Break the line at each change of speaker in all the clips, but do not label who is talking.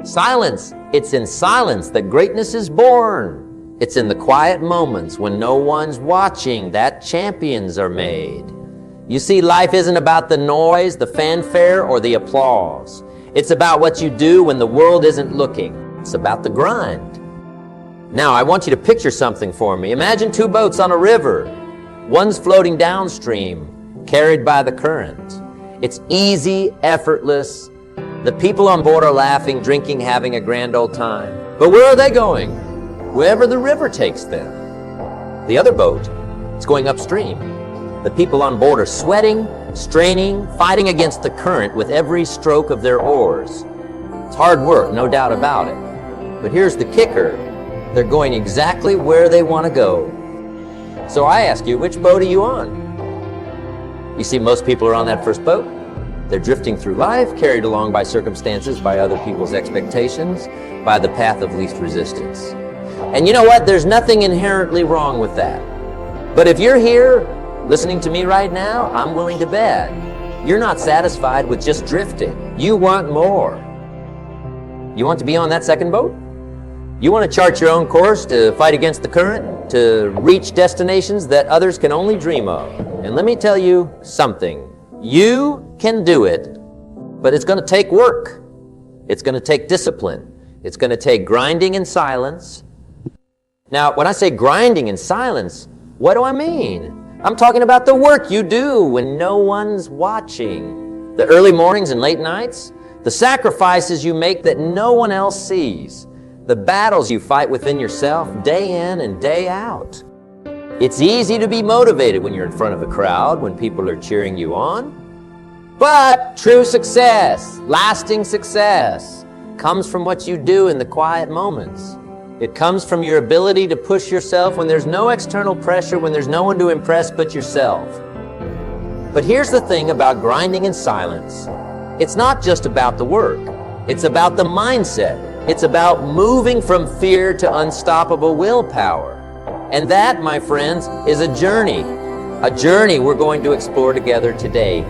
Silence. It's in silence that greatness is born. It's in the quiet moments when no one's watching that champions are made. You see, life isn't about the noise, the fanfare, or the applause. It's about what you do when the world isn't looking. It's about the grind. Now, I want you to picture something for me. Imagine two boats on a river. One's floating downstream, carried by the current. It's easy, effortless. The people on board are laughing, drinking, having a grand old time. But where are they going? Wherever the river takes them. The other boat is going upstream. The people on board are sweating, straining, fighting against the current with every stroke of their oars. It's hard work, no doubt about it. But here's the kicker. They're going exactly where they want to go. So I ask you, which boat are you on? You see, most people are on that first boat. They're drifting through life, carried along by circumstances, by other people's expectations, by the path of least resistance. And you know what? There's nothing inherently wrong with that. But if you're here listening to me right now, I'm willing to bet you're not satisfied with just drifting. You want more. You want to be on that second boat? You want to chart your own course to fight against the current, to reach destinations that others can only dream of. And let me tell you something. You can do it, but it's going to take work. It's going to take discipline. It's going to take grinding in silence. Now, when I say grinding in silence, what do I mean? I'm talking about the work you do when no one's watching. The early mornings and late nights, the sacrifices you make that no one else sees, the battles you fight within yourself day in and day out. It's easy to be motivated when you're in front of a crowd, when people are cheering you on. But true success, lasting success, comes from what you do in the quiet moments. It comes from your ability to push yourself when there's no external pressure, when there's no one to impress but yourself. But here's the thing about grinding in silence. It's not just about the work. It's about the mindset. It's about moving from fear to unstoppable willpower. And that, my friends, is a journey we're going to explore together today.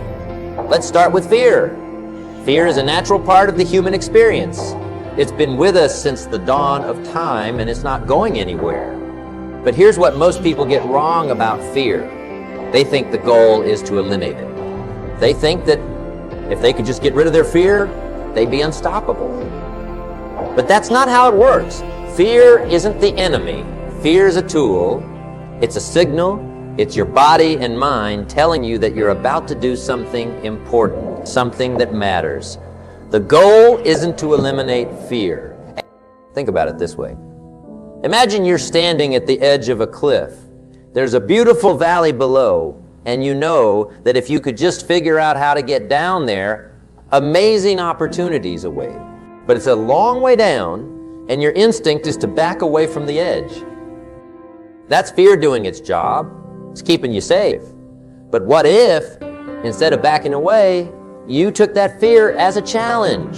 Let's start with fear. Fear is a natural part of the human experience. It's been with us since the dawn of time, and it's not going anywhere. But here's what most people get wrong about fear. They think the goal is to eliminate it. They think that if they could just get rid of their fear, they'd be unstoppable. But that's not how it works. Fear isn't the enemy. Fear is a tool. It's a signal. It's your body and mind telling you that you're about to do something important, something that matters. The goal isn't to eliminate fear. Think about it this way. Imagine you're standing at the edge of a cliff. There's a beautiful valley below, and you know that if you could just figure out how to get down there, amazing opportunities await. But it's a long way down, and your instinct is to back away from the edge. That's fear doing its job. It's keeping you safe. But what if, instead of backing away, you took that fear as a challenge?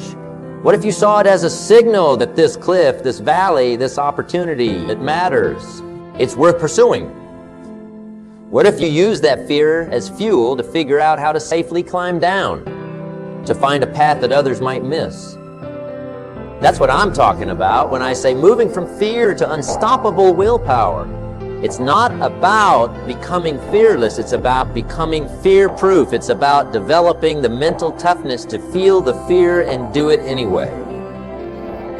What if you saw it as a signal that this cliff, this valley, this opportunity, it matters? It's worth pursuing. What if you use that fear as fuel to figure out how to safely climb down, to find a path that others might miss? That's what I'm talking about when I say moving from fear to unstoppable willpower. It's not about becoming fearless. It's about becoming fear-proof. It's about developing the mental toughness to feel the fear and do it anyway.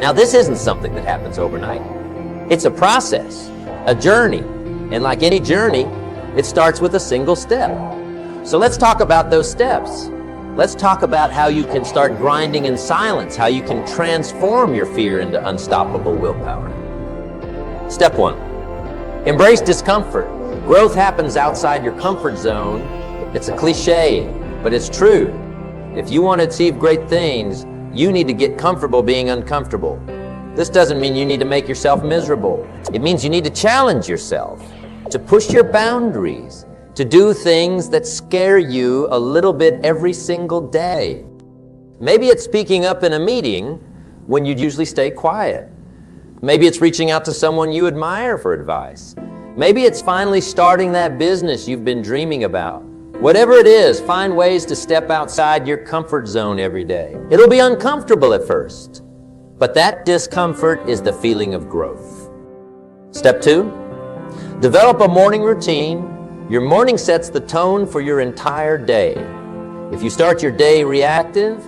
Now, this isn't something that happens overnight. It's a process, a journey. And like any journey, it starts with a single step. So let's talk about those steps. Let's talk about how you can start grinding in silence, how you can transform your fear into unstoppable willpower. Step 1. Embrace discomfort. Growth happens outside your comfort zone. It's a cliche, but it's true. If you want to achieve great things, you need to get comfortable being uncomfortable. This doesn't mean you need to make yourself miserable. It means you need to challenge yourself, to push your boundaries, to do things that scare you a little bit every single day. Maybe it's speaking up in a meeting when you'd usually stay quiet. Maybe it's reaching out to someone you admire for advice. Maybe it's finally starting that business you've been dreaming about. Whatever it is, find ways to step outside your comfort zone every day. It'll be uncomfortable at first, But that discomfort is the feeling of growth. Step 2, develop a morning routine. Your morning sets the tone for your entire day. If you start your day reactive,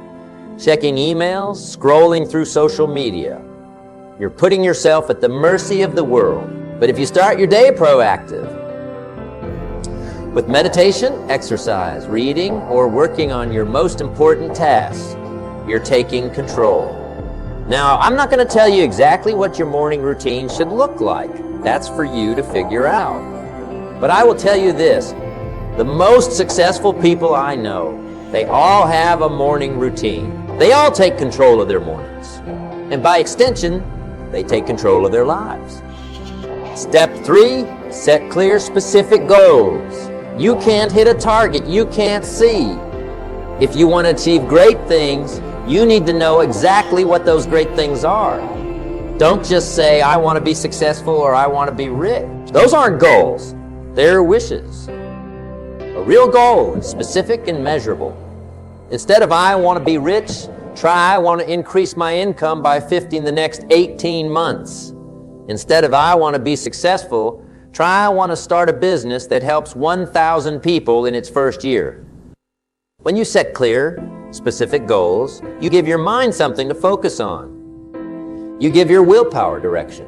checking emails, scrolling through social media, you're putting yourself at the mercy of the world. But if you start your day proactive, with meditation, exercise, reading, or working on your most important tasks, you're taking control. Now, I'm not going to tell you exactly what your morning routine should look like. That's for you to figure out. But I will tell you this, the most successful people I know, they all have a morning routine. They all take control of their mornings. And by extension, they take control of their lives. Step 3, set clear, specific goals. You can't hit a target you can't see. If you want to achieve great things, you need to know exactly what those great things are. Don't just say, I want to be successful or I want to be rich. Those aren't goals. They're wishes. A real goal is specific and measurable. Instead of I want to be rich, try I want to increase my income by 50 in the next 18 months. Instead of I want to be successful, try I want to start a business that helps 1,000 people in its first year. When you set clear, specific goals, you give your mind something to focus on. You give your willpower direction.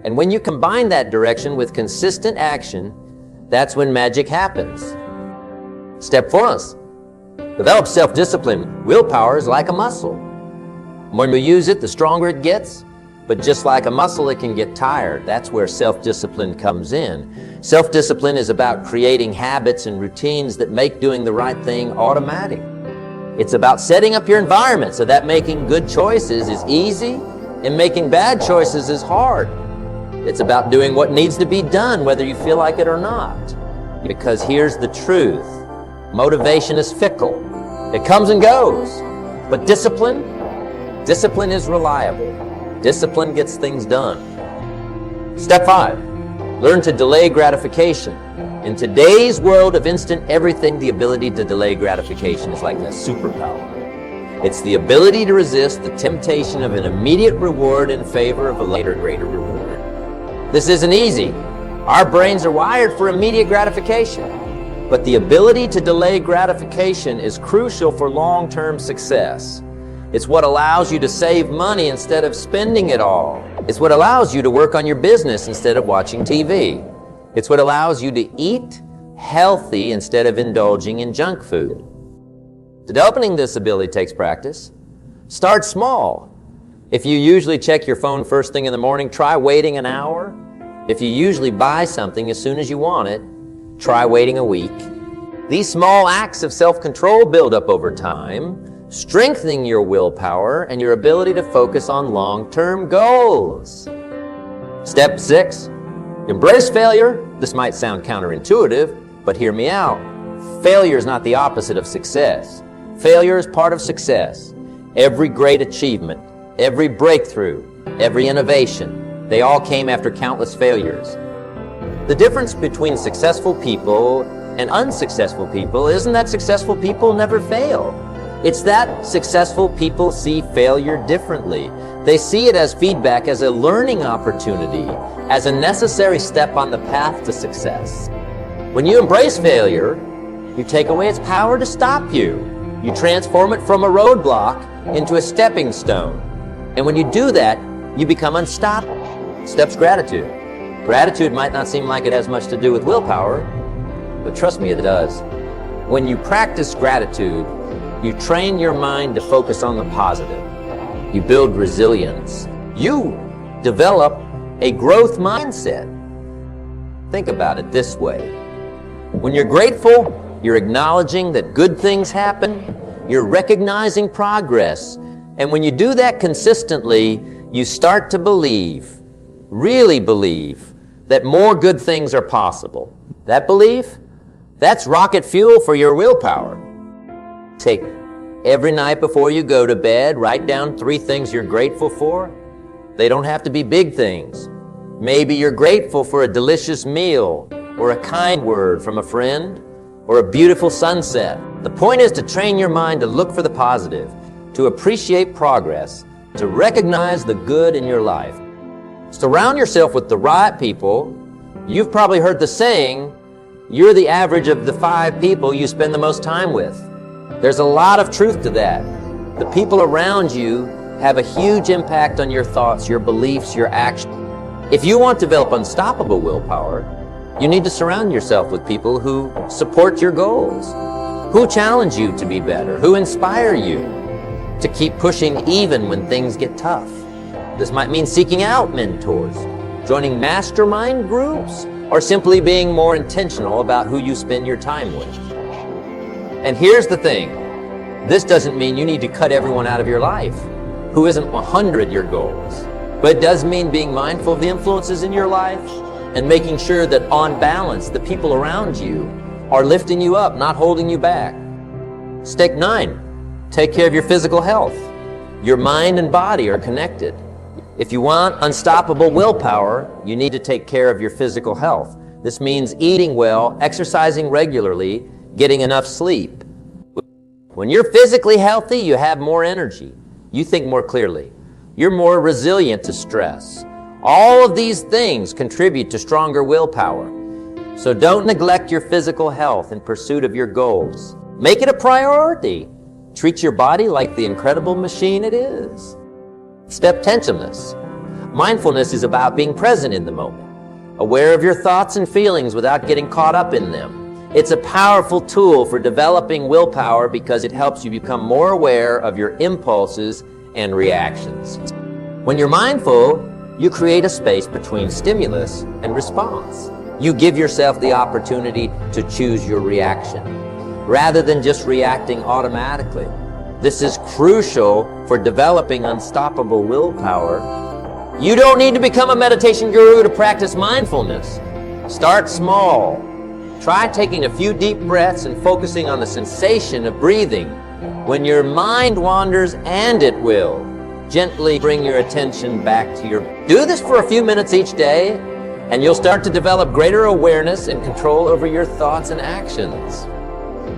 And when you combine that direction with consistent action, that's when magic happens. Step 4, develop self-discipline. Willpower is like a muscle. When we use it, the stronger it gets. But just like a muscle, it can get tired. That's where self-discipline comes in. Self-discipline is about creating habits and routines that make doing the right thing automatic. It's about setting up your environment so that making good choices is easy and making bad choices is hard. It's about doing what needs to be done, whether you feel like it or not. Because here's the truth. Motivation is fickle. It comes and goes. But discipline is reliable. Discipline gets things done. Step 5, learn to delay gratification. In today's world of instant everything, the ability to delay gratification is like a superpower. It's the ability to resist the temptation of an immediate reward in favor of a later, greater reward. This isn't easy. Our brains are wired for immediate gratification. But the ability to delay gratification is crucial for long-term success. It's what allows you to save money instead of spending it all. It's what allows you to work on your business instead of watching TV. It's what allows you to eat healthy instead of indulging in junk food. Developing this ability takes practice. Start small. If you usually check your phone first thing in the morning, try waiting an hour. If you usually buy something as soon as you want it, try waiting a week. These small acts of self-control build up over time, strengthening your willpower and your ability to focus on long-term goals. Step 6, embrace failure. This might sound counterintuitive, but hear me out. Failure is not the opposite of success. Failure is part of success. Every great achievement, every breakthrough, every innovation, they all came after countless failures. The difference between successful people and unsuccessful people isn't that successful people never fail. It's that successful people see failure differently. They see it as feedback, as a learning opportunity, as a necessary step on the path to success. When you embrace failure, you take away its power to stop you. You transform it from a roadblock into a stepping stone. And when you do that, you become unstoppable. Step's gratitude. Gratitude might not seem like it has much to do with willpower, but trust me, it does. When you practice gratitude, you train your mind to focus on the positive. You build resilience. You develop a growth mindset. Think about it this way. When you're grateful, you're acknowledging that good things happen. You're recognizing progress. And when you do that consistently, you start to believe, really believe, that more good things are possible. That belief, that's rocket fuel for your willpower. Take every night before you go to bed, write down 3 things you're grateful for. They don't have to be big things. Maybe you're grateful for a delicious meal, or a kind word from a friend, or a beautiful sunset. The point is to train your mind to look for the positive, to appreciate progress, to recognize the good in your life. Surround yourself with the right people. You've probably heard the saying, you're the average of the 5 people you spend the most time with. There's a lot of truth to that. The people around you have a huge impact on your thoughts, your beliefs, your actions. If you want to develop unstoppable willpower, you need to surround yourself with people who support your goals, who challenge you to be better, who inspire you to keep pushing even when things get tough. This might mean seeking out mentors, joining mastermind groups, or simply being more intentional about who you spend your time with. And here's the thing, this doesn't mean you need to cut everyone out of your life who isn't 100 your goals, but it does mean being mindful of the influences in your life and making sure that on balance, the people around you are lifting you up, not holding you back. Step 9, take care of your physical health. Your mind and body are connected. If you want unstoppable willpower, you need to take care of your physical health. This means eating well, exercising regularly, getting enough sleep. When you're physically healthy, you have more energy. You think more clearly. You're more resilient to stress. All of these things contribute to stronger willpower. So don't neglect your physical health in pursuit of your goals. Make it a priority. Treat your body like the incredible machine it is. Step 10. Mindfulness is about being present in the moment, aware of your thoughts and feelings without getting caught up in them. It's a powerful tool for developing willpower because it helps you become more aware of your impulses and reactions. When you're mindful, you create a space between stimulus and response. You give yourself the opportunity to choose your reaction, rather than just reacting automatically. This is crucial for developing unstoppable willpower. You don't need to become a meditation guru to practice mindfulness. Start small. Try taking a few deep breaths and focusing on the sensation of breathing. When your mind wanders, and it will, gently bring your attention back to your... Do this for a few minutes each day, and you'll start to develop greater awareness and control over your thoughts and actions.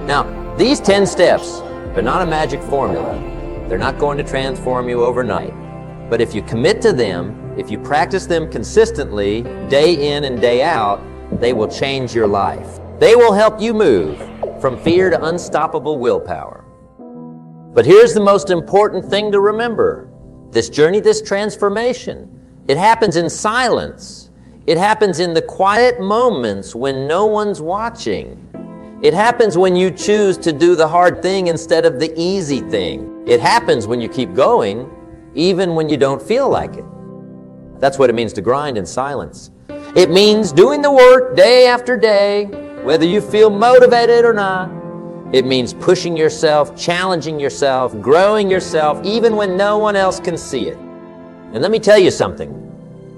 Now, these 10 steps, they're not a magic formula. They're not going to transform you overnight. But if you commit to them, if you practice them consistently, day in and day out, they will change your life. They will help you move from fear to unstoppable willpower. But here's the most important thing to remember. This journey, this transformation, it happens in silence. It happens in the quiet moments when no one's watching. It happens when you choose to do the hard thing instead of the easy thing. It happens when you keep going, even when you don't feel like it. That's what it means to grind in silence. It means doing the work day after day, whether you feel motivated or not. It means pushing yourself, challenging yourself, growing yourself, even when no one else can see it. And let me tell you something.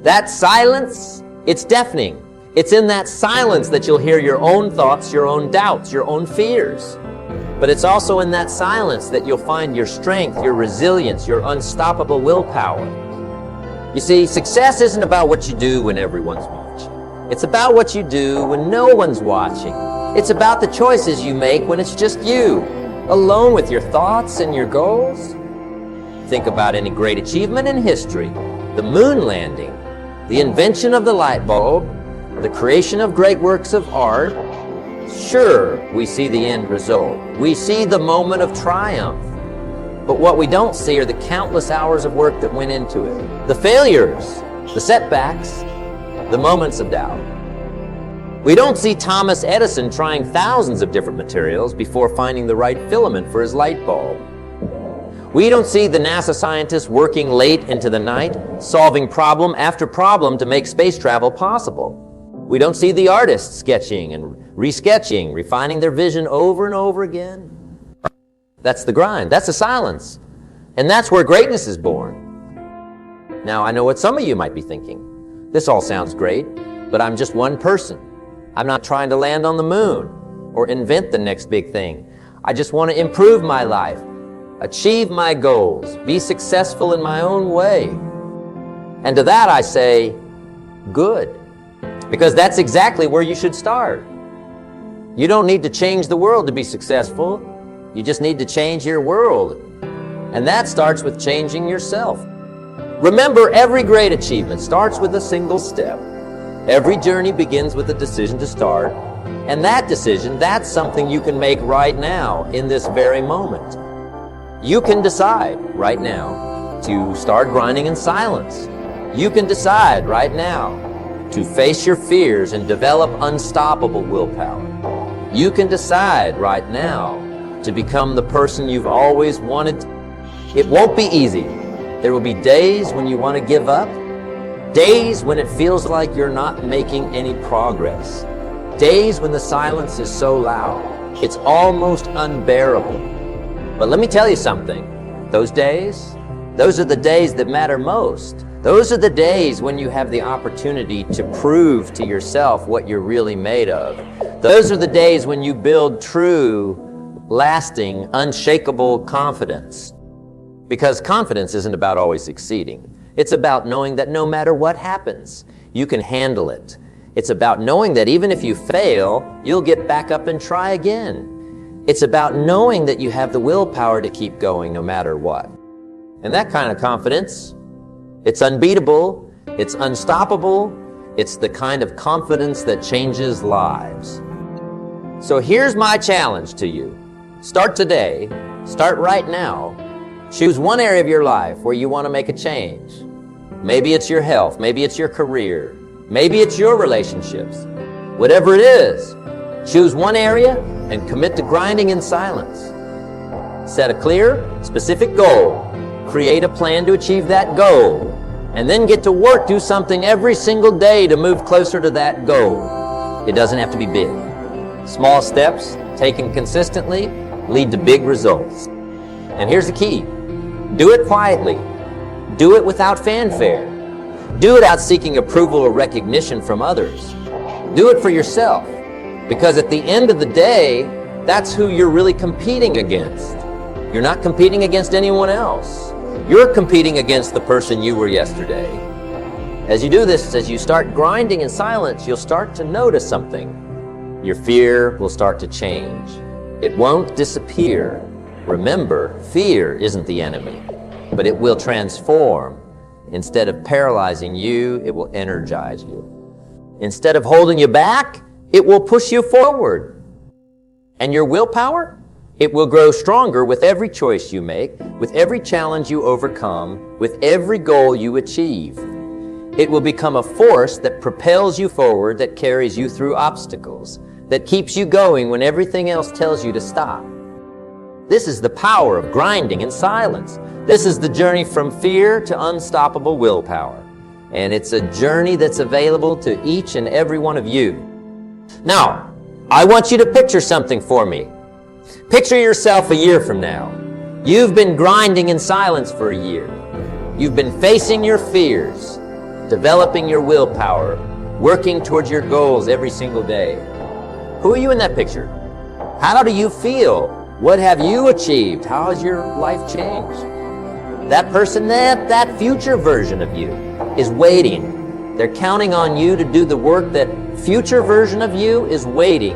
That silence, it's deafening. It's in that silence that you'll hear your own thoughts, your own doubts, your own fears. But it's also in that silence that you'll find your strength, your resilience, your unstoppable willpower. You see, success isn't about what you do when everyone's watching. It's about what you do when no one's watching. It's about the choices you make when it's just you, alone with your thoughts and your goals. Think about any great achievement in history, the moon landing, the invention of the light bulb, the creation of great works of art. Sure, we see the end result. We see the moment of triumph. But what we don't see are the countless hours of work that went into it. The failures, the setbacks, the moments of doubt. We don't see Thomas Edison trying thousands of different materials before finding the right filament for his light bulb. We don't see the NASA scientists working late into the night, solving problem after problem to make space travel possible. We don't see the artists sketching and resketching, refining their vision over and over again. That's the grind. That's the silence. And that's where greatness is born. Now, I know what some of you might be thinking. This all sounds great, but I'm just one person. I'm not trying to land on the moon or invent the next big thing. I just want to improve my life, achieve my goals, be successful in my own way. And to that I say, good. Because that's exactly where you should start. You don't need to change the world to be successful. You just need to change your world. And that starts with changing yourself. Remember, every great achievement starts with a single step. Every journey begins with a decision to start. And that decision, that's something you can make right now, in this very moment. You can decide right now to start grinding in silence. You can decide right now to face your fears and develop unstoppable willpower. You can decide right now to become the person you've always wanted. It won't be easy. There will be days when you want to give up, days when it feels like you're not making any progress, days when the silence is so loud, it's almost unbearable. But let me tell you something, those days, those are the days that matter most. Those are the days when you have the opportunity to prove to yourself what you're really made of. Those are the days when you build true, lasting, unshakable confidence. Because confidence isn't about always succeeding. It's about knowing that no matter what happens, you can handle it. It's about knowing that even if you fail, you'll get back up and try again. It's about knowing that you have the willpower to keep going no matter what. And that kind of confidence, it's unbeatable, it's unstoppable, it's the kind of confidence that changes lives. So here's my challenge to you. Start today, start right now. Choose one area of your life where you want to make a change. Maybe it's your health, maybe it's your career, maybe it's your relationships. Whatever it is, choose one area and commit to grinding in silence. Set a clear, specific goal. Create a plan to achieve that goal. And then get to work, do something every single day to move closer to that goal. It doesn't have to be big. Small steps, taken consistently, lead to big results. And here's the key. Do it quietly. Do it without fanfare. Do it without seeking approval or recognition from others. Do it for yourself. Because at the end of the day, that's who you're really competing against. You're not competing against anyone else. You're competing against the person you were yesterday. As you do this, as you start grinding in silence, you'll start to notice something. Your fear will start to change. It won't disappear. Remember, fear isn't the enemy, but it will transform. Instead of paralyzing you, it will energize you. Instead of holding you back, it will push you forward. And your willpower? It will grow stronger with every choice you make, with every challenge you overcome, with every goal you achieve. It will become a force that propels you forward, that carries you through obstacles, that keeps you going when everything else tells you to stop. This is the power of grinding in silence. This is the journey from fear to unstoppable willpower. And it's a journey that's available to each and every one of you. Now, I want you to picture something for me. Picture yourself a year from now. You've been grinding in silence for a year. You've been facing your fears, developing your willpower, working towards your goals every single day. Who are you in that picture? How do you feel? What have you achieved? How has your life changed? That person, that future version of you is waiting. They're counting on you to do the work that future version of you is waiting.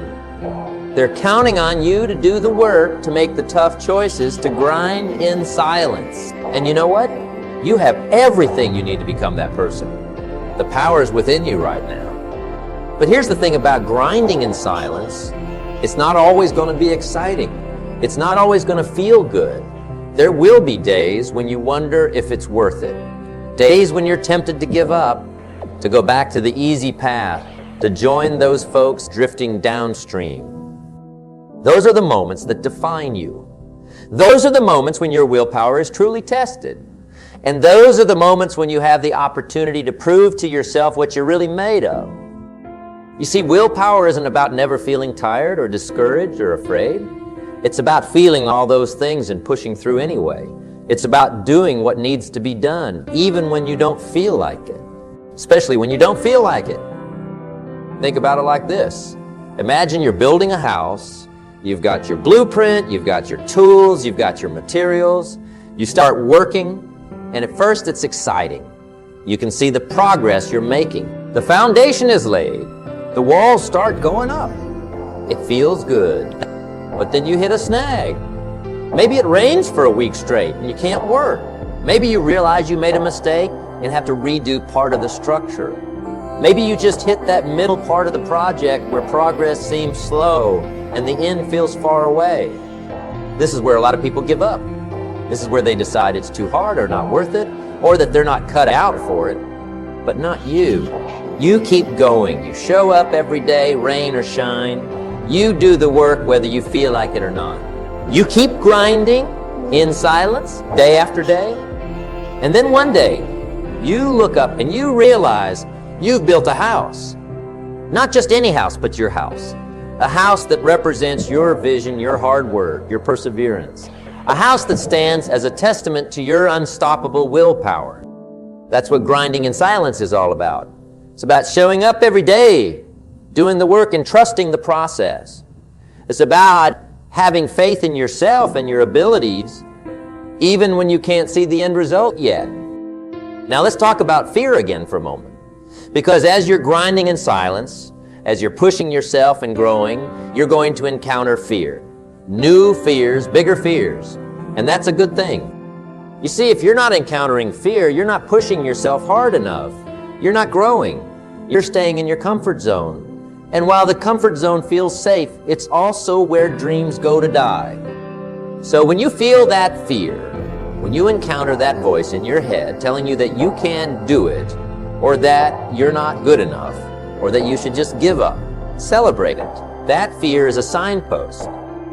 They're counting on you to do the work, to make the tough choices, to grind in silence. And you know what? You have everything you need to become that person. The power is within you right now. But here's the thing about grinding in silence. It's not always going to be exciting. It's not always going to feel good. There will be days when you wonder if it's worth it. Days when you're tempted to give up, to go back to the easy path, to join those folks drifting downstream. Those are the moments that define you. Those are the moments when your willpower is truly tested. And those are the moments when you have the opportunity to prove to yourself what you're really made of. You see, willpower isn't about never feeling tired or discouraged or afraid. It's about feeling all those things and pushing through anyway. It's about doing what needs to be done, even when you don't feel like it. Especially when you don't feel like it. Think about it like this. Imagine you're building a house. You've got your blueprint, you've got your tools, you've got your materials. You start working, and at first it's exciting. You can see the progress you're making. The foundation is laid. The walls start going up. It feels good. But then you hit a snag. Maybe it rains for a week straight and you can't work. Maybe you realize you made a mistake and have to redo part of the structure. Maybe you just hit that middle part of the project where progress seems slow and the end feels far away. This is where a lot of people give up. This is where they decide it's too hard or not worth it, or that they're not cut out for it. But not you. You keep going. You show up every day, rain or shine. You do the work whether you feel like it or not. You keep grinding in silence, day after day. And then one day, you look up and you realize you've built a house. Not just any house, but your house. A house that represents your vision, your hard work, your perseverance. A house that stands as a testament to your unstoppable willpower. That's what grinding in silence is all about. It's about showing up every day, doing the work and trusting the process. It's about having faith in yourself and your abilities, even when you can't see the end result yet. Now let's talk about fear again for a moment. Because as you're grinding in silence, as you're pushing yourself and growing, you're going to encounter fear. New fears, bigger fears. And that's a good thing. You see, if you're not encountering fear, you're not pushing yourself hard enough. You're not growing. You're staying in your comfort zone. And while the comfort zone feels safe, it's also where dreams go to die. So when you feel that fear, when you encounter that voice in your head telling you that you can't do it, or that you're not good enough, or that you should just give up, celebrate it. That fear is a signpost.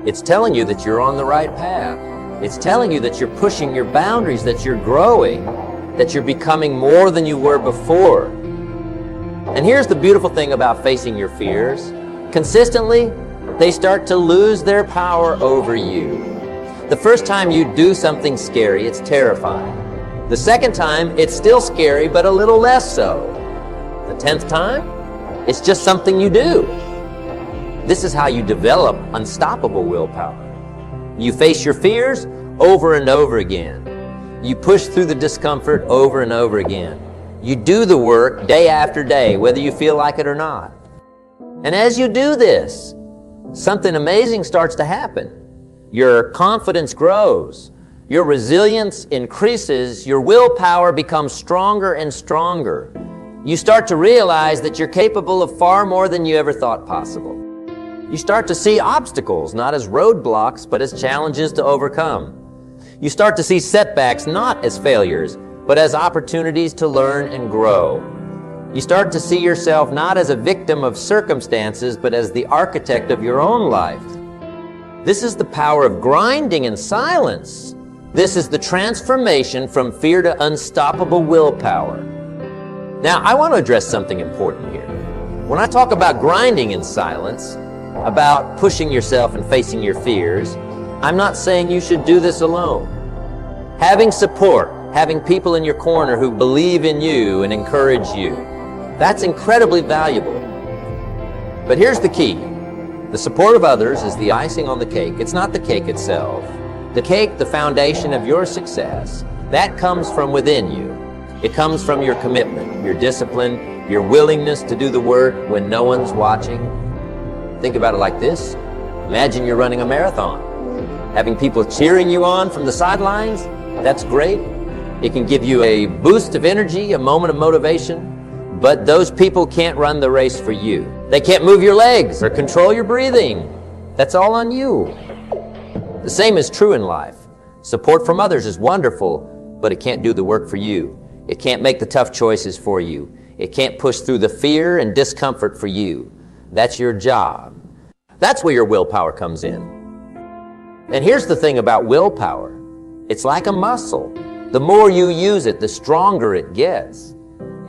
It's telling you that you're on the right path. It's telling you that you're pushing your boundaries, that you're growing, that you're becoming more than you were before. And here's the beautiful thing about facing your fears. Consistently, they start to lose their power over you. The first time you do something scary, it's terrifying. The second time, it's still scary, but a little less so. The 10th time, it's just something you do. This is how you develop unstoppable willpower. You face your fears over and over again. You push through the discomfort over and over again. You do the work day after day, whether you feel like it or not. And as you do this, something amazing starts to happen. Your confidence grows. Your resilience increases. Your willpower becomes stronger and stronger. You start to realize that you're capable of far more than you ever thought possible. You start to see obstacles not as roadblocks, but as challenges to overcome. You start to see setbacks not as failures, but as opportunities to learn and grow. You start to see yourself not as a victim of circumstances, but as the architect of your own life. This is the power of grinding in silence. This is the transformation from fear to unstoppable willpower. Now, I want to address something important here. When I talk about grinding in silence, about pushing yourself and facing your fears, I'm not saying you should do this alone. Having support, having people in your corner who believe in you and encourage you, that's incredibly valuable. But here's the key. The support of others is the icing on the cake. It's not the cake itself. The cake, the foundation of your success, that comes from within you. It comes from your commitment, your discipline, your willingness to do the work when no one's watching. Think about it like this. Imagine you're running a marathon. Having people cheering you on from the sidelines, that's great. It can give you a boost of energy, a moment of motivation, but those people can't run the race for you. They can't move your legs or control your breathing. That's all on you. The same is true in life. Support from others is wonderful, but it can't do the work for you. It can't make the tough choices for you. It can't push through the fear and discomfort for you. That's your job. That's where your willpower comes in. And here's the thing about willpower. It's like a muscle. The more you use it, the stronger it gets.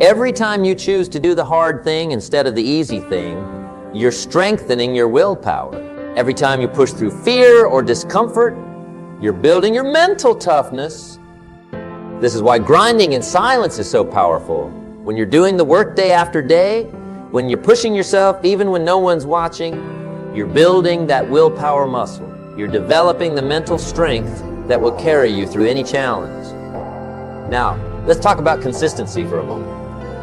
Every time you choose to do the hard thing instead of the easy thing, you're strengthening your willpower. Every time you push through fear or discomfort, you're building your mental toughness. This is why grinding in silence is so powerful. When you're doing the work day after day, when you're pushing yourself even when no one's watching, you're building that willpower muscle. You're developing the mental strength that will carry you through any challenge. Now, let's talk about consistency for a moment.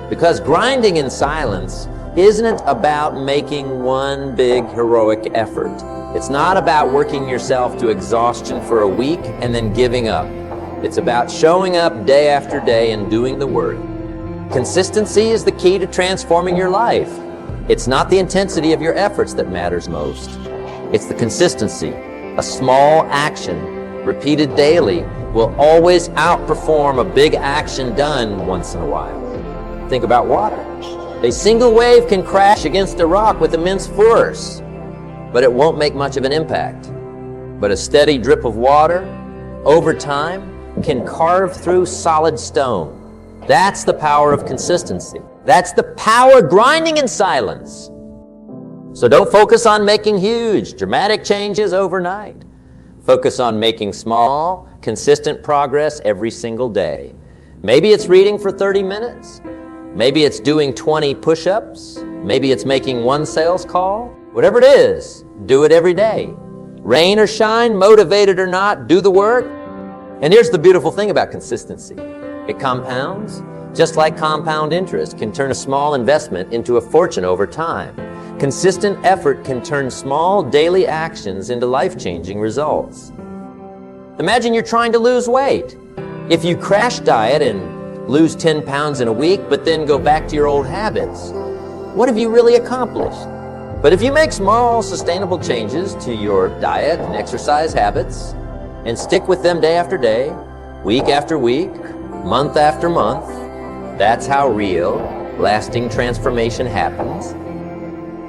Because grinding in silence isn't about making one big heroic effort. It's not about working yourself to exhaustion for a week and then giving up. It's about showing up day after day and doing the work. Consistency is the key to transforming your life. It's not the intensity of your efforts that matters most. It's the consistency. A small action, repeated daily, will always outperform a big action done once in a while. Think about water. A single wave can crash against a rock with immense force, but it won't make much of an impact. But a steady drip of water, over time, can carve through solid stone. That's the power of consistency. That's the power grinding in silence. So don't focus on making huge, dramatic changes overnight. Focus on making small, consistent progress every single day. Maybe it's reading for 30 minutes. Maybe it's doing 20 push-ups. Maybe it's making one sales call. Whatever it is, do it every day. Rain or shine, motivated or not, do the work. And here's the beautiful thing about consistency. It compounds. Just like compound interest can turn a small investment into a fortune over time. Consistent effort can turn small daily actions into life-changing results. Imagine you're trying to lose weight. If you crash diet and lose 10 pounds in a week, but then go back to your old habits, what have you really accomplished? But if you make small, sustainable changes to your diet and exercise habits and stick with them day after day, week after week, month after month, that's how real, lasting transformation happens.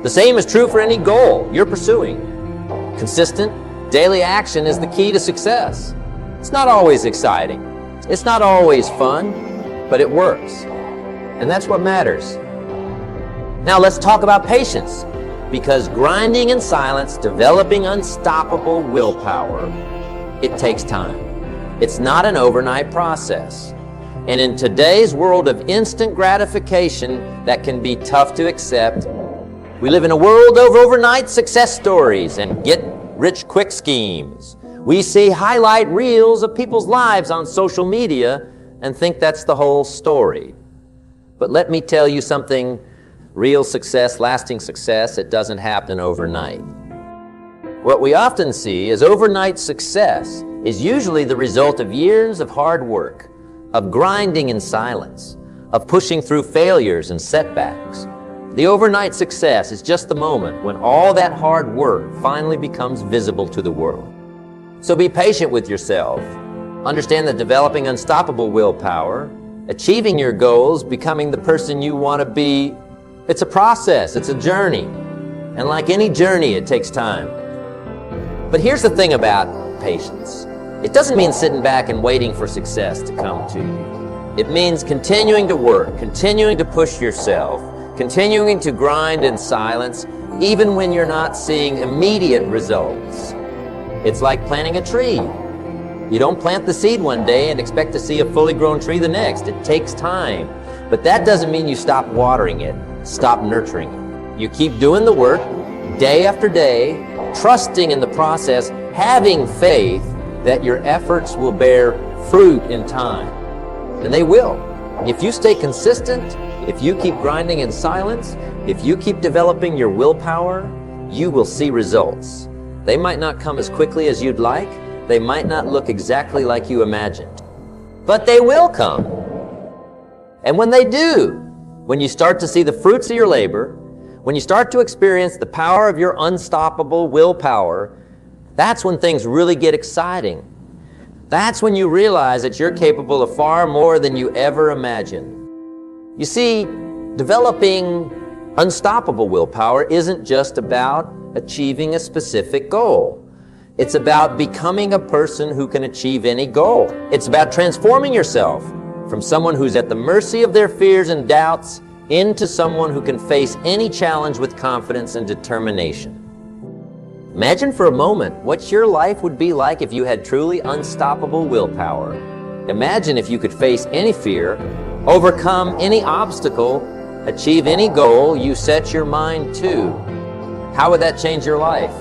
The same is true for any goal you're pursuing. Consistent, daily action is the key to success. It's not always exciting. It's not always fun, but it works. And that's what matters. Now let's talk about patience, because grinding in silence, developing unstoppable willpower, it takes time. It's not an overnight process. And in today's world of instant gratification that can be tough to accept, we live in a world of overnight success stories and get-rich-quick schemes. We see highlight reels of people's lives on social media and think that's the whole story. But let me tell you something, real success, lasting success, it doesn't happen overnight. What we often see as overnight success is usually the result of years of hard work, of grinding in silence, of pushing through failures and setbacks. The overnight success is just the moment when all that hard work finally becomes visible to the world. So be patient with yourself. Understand that developing unstoppable willpower, achieving your goals, becoming the person you want to be, it's a process, it's a journey. And like any journey, it takes time. But here's the thing about patience. It doesn't mean sitting back and waiting for success to come to you. It means continuing to work, continuing to push yourself, continuing to grind in silence, even when you're not seeing immediate results. It's like planting a tree. You don't plant the seed one day and expect to see a fully grown tree the next. It takes time. But that doesn't mean you stop watering it, stop nurturing it. You keep doing the work day after day, trusting in the process, having faith that your efforts will bear fruit in time. And they will. If you stay consistent, if you keep grinding in silence, if you keep developing your willpower, you will see results. They might not come as quickly as you'd like. They might not look exactly like you imagined. But they will come. And when they do, when you start to see the fruits of your labor, when you start to experience the power of your unstoppable willpower, that's when things really get exciting. That's when you realize that you're capable of far more than you ever imagined. You see, developing unstoppable willpower isn't just about achieving a specific goal. It's about becoming a person who can achieve any goal. It's about transforming yourself from someone who's at the mercy of their fears and doubts into someone who can face any challenge with confidence and determination. Imagine for a moment what your life would be like if you had truly unstoppable willpower. Imagine if you could face any fear, overcome any obstacle, achieve any goal you set your mind to. How would that change your life?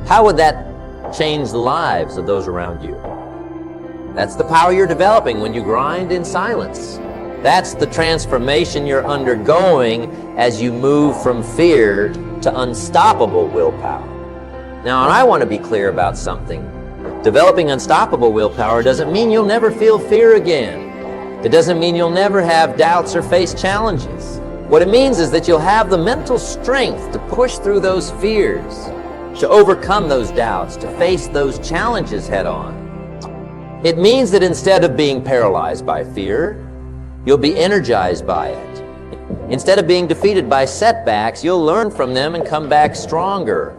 How would that change the lives of those around you? That's the power you're developing when you grind in silence. That's the transformation you're undergoing as you move from fear to unstoppable willpower. Now, I want to be clear about something. Developing unstoppable willpower doesn't mean you'll never feel fear again. It doesn't mean you'll never have doubts or face challenges. What it means is that you'll have the mental strength to push through those fears, to overcome those doubts, to face those challenges head on. It means that instead of being paralyzed by fear, you'll be energized by it. Instead of being defeated by setbacks, you'll learn from them and come back stronger.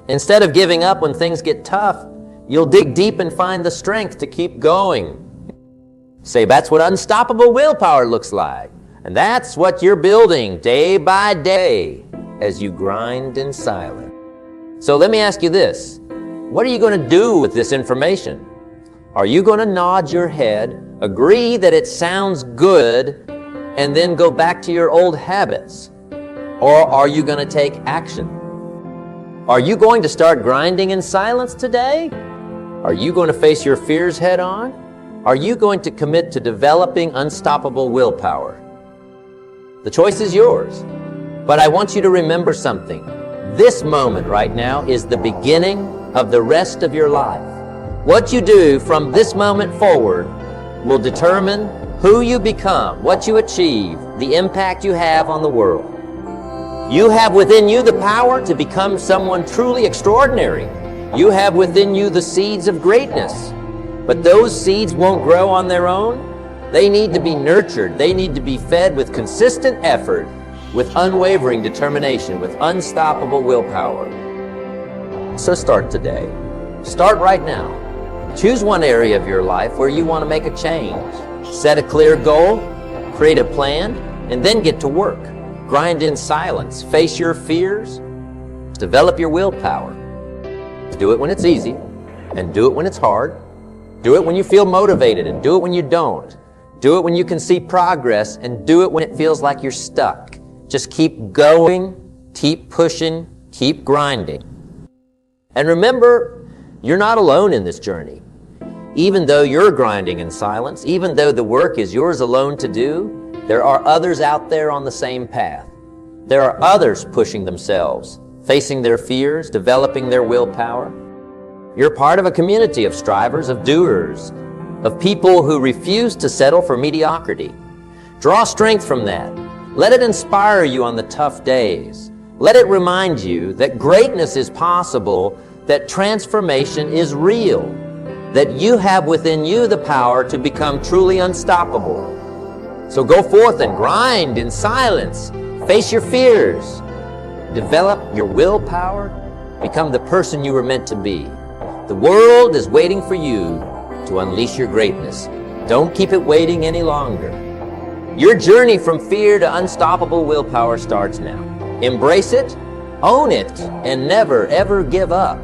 Instead of giving up when things get tough, you'll dig deep and find the strength to keep going. Say, that's what unstoppable willpower looks like. And that's what you're building day by day as you grind in silence. So let me ask you this. What are you going to do with this information? Are you going to nod your head, agree that it sounds good, and then go back to your old habits? Or are you going to take action? Are you going to start grinding in silence today? Are you going to face your fears head on? Are you going to commit to developing unstoppable willpower? The choice is yours. But I want you to remember something. This moment right now is the beginning of the rest of your life. What you do from this moment forward will determine who you become, what you achieve, the impact you have on the world. You have within you the power to become someone truly extraordinary. You have within you the seeds of greatness. But those seeds won't grow on their own. They need to be nurtured. They need to be fed with consistent effort, with unwavering determination, with unstoppable willpower. So start today. Start right now. Choose one area of your life where you want to make a change. Set a clear goal, create a plan, and then get to work. Grind in silence. Face your fears. Develop your willpower. Do it when it's easy, and do it when it's hard. Do it when you feel motivated, and do it when you don't. Do it when you can see progress, and do it when it feels like you're stuck. Just keep going, keep pushing, keep grinding. And remember, you're not alone in this journey. Even though you're grinding in silence, even though the work is yours alone to do, there are others out there on the same path. There are others pushing themselves, facing their fears, developing their willpower. You're part of a community of strivers, of doers, of people who refuse to settle for mediocrity. Draw strength from that. Let it inspire you on the tough days. Let it remind you that greatness is possible, that transformation is real, that you have within you the power to become truly unstoppable. So go forth and grind in silence. Face your fears. Develop your willpower. Become the person you were meant to be. The world is waiting for you to unleash your greatness. Don't keep it waiting any longer. Your journey from fear to unstoppable willpower starts now. Embrace it, own it, and never, ever give up.